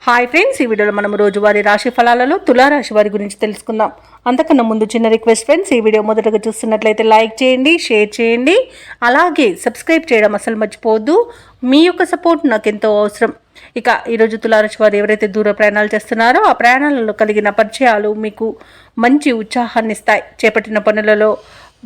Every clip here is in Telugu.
హాయ్ ఫ్రెండ్స్, ఈ వీడియోలో మనం రోజువారీ రాశి ఫలాలలో తులారాశి వారి గురించి తెలుసుకుందాం. అంతకన్నా ముందు చిన్న రిక్వెస్ట్ ఫ్రెండ్స్, ఈ వీడియో మొదటగా చూస్తున్నట్లయితే లైక్ చేయండి, షేర్ చేయండి, అలాగే సబ్స్క్రైబ్ చేయడం అసలు మర్చిపోవద్దు. మీ యొక్క సపోర్ట్ నాకు ఎంతో అవసరం. ఇక ఈరోజు తులారాశి వారు ఎవరైతే దూర ప్రయాణాలు చేస్తున్నారో ఆ ప్రయాణాలలో కలిగిన పరిచయాలు మీకు మంచి ఉత్సాహాన్ని ఇస్తాయి. చేపట్టిన పనులలో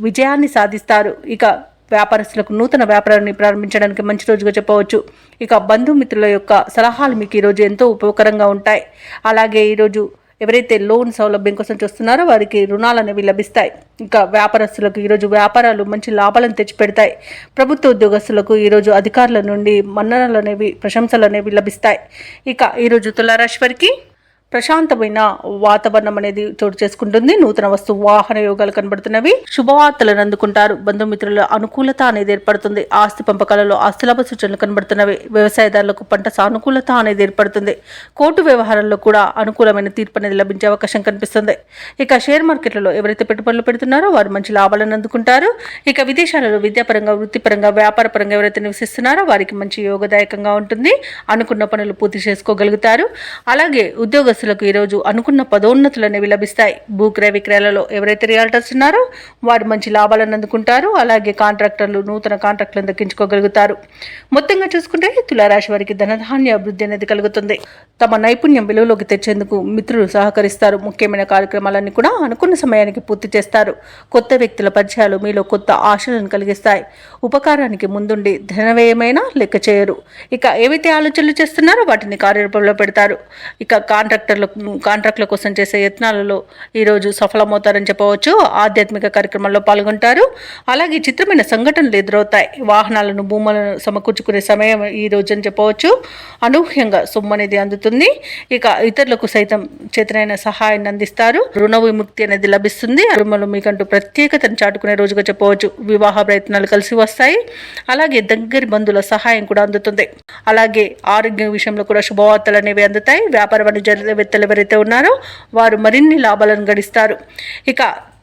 విజయాన్ని సాధిస్తారు. ఇక వ్యాపారస్తులకు నూతన వ్యాపారాన్ని ప్రారంభించడానికి మంచి రోజుగా చెప్పవచ్చు. ఇక బంధుమిత్రుల యొక్క సలహాలు మీకు ఈరోజు ఎంతో ఉపయోగకరంగా ఉంటాయి. అలాగే ఈరోజు ఎవరైతే లోన్ సౌలభ్యం కోసం చూస్తున్నారో వారికి రుణాలు అనేవి లభిస్తాయి. ఇంకా వ్యాపారస్తులకు ఈరోజు వ్యాపారాలు మంచి లాభాలను తెచ్చిపెడతాయి. ప్రభుత్వ ఉద్యోగస్తులకు ఈరోజు అధికారుల నుండి మన్ననలు అనేవి, ప్రశంసలు అనేవి లభిస్తాయి. ఇక ఈరోజు తులారాశి వారికి ప్రశాంతమైన వాతావరణం అనేది చోటు చేసుకుంటుంది. నూతన వస్తు వాహన యోగాలు కనబడుతున్నవి. శుభవార్తలను అందుకుంటారు. బంధుమిత్రుల అనుకూలత అనేది ఏర్పడుతుంది. ఆస్తి పంపకాలలో ఆస్తిలాభ సూచనలు కనబడుతున్నవి. వ్యవసాయదారులకు పంట సానుకూలత అనేది ఏర్పడుతుంది. కోర్టు వ్యవహారాల్లో కూడా అనుకూలమైన తీర్పు అనేది లభించే అవకాశం కనిపిస్తుంది. ఇక షేర్ మార్కెట్లలో ఎవరైతే పెట్టుబడులు పెడుతున్నారో వారు మంచి లాభాలను అందుకుంటారు. ఇక విదేశాలలో విద్యాపరంగా, వృత్తిపరంగా, వ్యాపారపరంగా ఎవరైతే నివసిస్తున్నారో వారికి మంచి యోగదాయకంగా ఉంటుంది. అనుకున్న పనులు పూర్తి చేసుకోగలుగుతారు. అలాగే ఉద్యోగ ఈరోజు అనుకున్న పదోన్నతులు అనేవి లభిస్తాయి. భూక్రయ విక్రయాలలో ఎవరైతే రియాల్టర్స్ ఉన్నారో వారు మంచి లాభాలను అందుకుంటారు. అలాగే కాంట్రాక్టర్లు నూతన కాంట్రాక్టులను దక్కించుకోగలుగుతారు. మొత్తంగా చూసుకుంటే తులారాశి వారికి ధనధాన్య అభివృద్ధి అనేది కలుగుతుంది. తమ నైపుణ్యం విలువలోకి తెచ్చేందుకు మిత్రులు సహకరిస్తారు. ముఖ్యమైన కార్యక్రమాలన్నీ కూడా అనుకున్న సమయానికి పూర్తి చేస్తారు. కొత్త వ్యక్తుల పరిచయాలు మీలో కొత్త ఆశలను కలిగిస్తాయి. ఉపకారానికి ముందుండి ధనవ్యయమైన లెక్క చేయరు. ఇక ఏవైతే ఆలోచనలు చేస్తున్నారో వాటిని కార్యరూపంలో పెడతారు. ఇక కాంట్రాక్టుల కోసం చేసే యత్నాలలో ఈరోజు సఫలమవుతారని చెప్పవచ్చు. ఆధ్యాత్మిక కార్యక్రమాల్లో పాల్గొంటారు. అలాగే చిత్రమైన సంఘటనలు ఎదురవుతాయి. వాహనాలను, భూములను సమకూర్చుకునే సమయం ఈ రోజు అని చెప్పవచ్చు. అనూహ్యంగా సొమ్ము అనేది అందుతుంది. ఇక ఇతరులకు సైతం చేతనైన సహాయాన్ని అందిస్తారు. రుణ విముక్తి అనేది లభిస్తుంది. రుణములు మీకంటూ ప్రత్యేకతను చాటుకునే రోజుగా చెప్పవచ్చు. వివాహ ప్రయత్నాలు కలిసి వస్తాయి. అలాగే దగ్గరి బంధువుల సహాయం కూడా అందుతుంది. అలాగే ఆరోగ్య విషయంలో కూడా శుభవార్తలు అనేవి అందుతాయి. వ్యాపార వాణిజ్యవేత్తలు ఎవరైతే ఉన్నారో వారు మరిన్ని లాభాలను గడిస్తారు. ఇక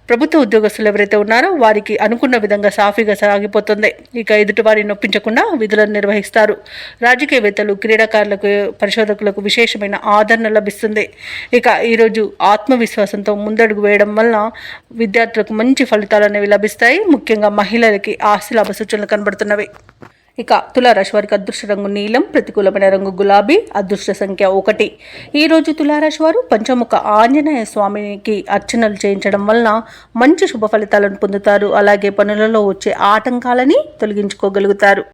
ప్రభుత్వ ఉద్యోగస్తులు ఎవరైతే ఉన్నారో వారికి అనుకున్న విధంగా సాఫీగా సాగిపోతుంది. ఇక ఎదుటి వారిని నొప్పించకుండా విధులను నిర్వహిస్తారు. రాజకీయవేత్తలు, క్రీడాకారులకు, పరిశోధకులకు విశేషమైన ఆదరణ లభిస్తుంది. ఇక ఈరోజు ఆత్మవిశ్వాసంతో ముందడుగు వేయడం వలన విద్యార్థులకు మంచి ఫలితాలు అనేవి లభిస్తాయి. ముఖ్యంగా మహిళలకి ఆస్తి లాభ సూచనలు కనబడుతున్నవి. ఇక తులారాశి వారికి అదృష్ట రంగు నీలం, ప్రతికూలమైన రంగు గులాబీ, అదృష్ట సంఖ్య 1. ఈరోజు తులారాశి వారు పంచముఖ ఆంజనేయ స్వామికి అర్చనలు చేయించడం వలన మంచి శుభ ఫలితాలను పొందుతారు. అలాగే పనులలో వచ్చే ఆటంకాలని తొలగించుకోగలుగుతారు.